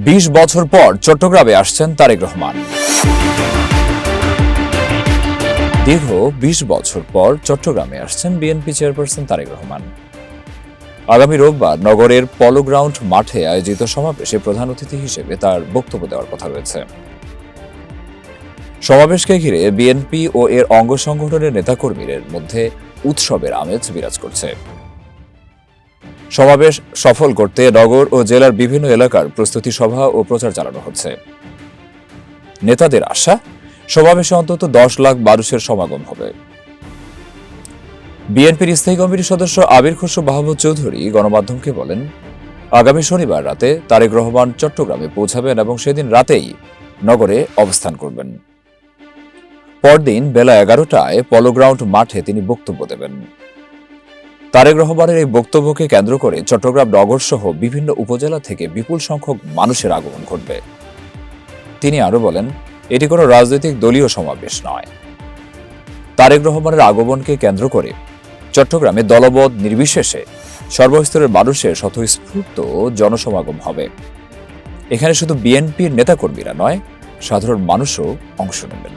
২০ বছর পর চট্টগ্রামে আসছেন তারেক রহমান। দীর্ঘ ২০ বছর পর চট্টগ্রামে আসছেন বিএনপি চেয়ারপারসন তারেক রহমান। আগামী রোববার নগরের পলো গ্রাউন্ড মাঠে আয়োজিত সমাবেশে প্রধান অতিথি হিসেবে তার বক্তব্য দেওয়ার কথা রয়েছে। সমাবেশকে ঘিরে বিএনপি ও এর অঙ্গ সংগঠনের নেতাকর্মীদের মধ্যে উৎসবের আমেজ বিরাজ করছে। সমাবেশ সফল করতে নগর ও জেলার বিভিন্ন এলাকার প্রস্তুতি সভা ও প্রচার চালানো হচ্ছে। নেতাদের আশা, সমাবেশে অন্তত ১০ লাখ মানুষের সমাগম হবে। বিএনপির স্থায়ী কমিটির সদস্য আবির খসরু মাহমুদ চৌধুরী গণমাধ্যমকে বলেন, আগামী শনিবার রাতে তারেক রহমান চট্টগ্রামে পৌঁছাবেন এবং সেদিন রাতেই নগরে অবস্থান করবেন। পরদিন বেলা ১১টায় পলো গ্রাউন্ড মাঠে তিনি বক্তব্য দেবেন। তারেক রহমানের এই বক্তব্যকে কেন্দ্র করে চট্টগ্রাম নগর সহ বিভিন্ন উপজেলা থেকে বিপুল সংখ্যক মানুষের আগমন ঘটবে। তিনি আরো বলেন, এটি কোনো রাজনৈতিক দলীয় সমাবেশ নয়। তারেক রহমানের আগমনকে কেন্দ্র করে চট্টগ্রামে দলবদ নির্বিশেষে সর্বস্তরের মানুষের স্বতঃস্ফূর্ত জনসমাগম হবে। এখানে শুধু বিএনপির নেতাকর্মীরা নয়, সাধারণ মানুষও অংশ নেবেন।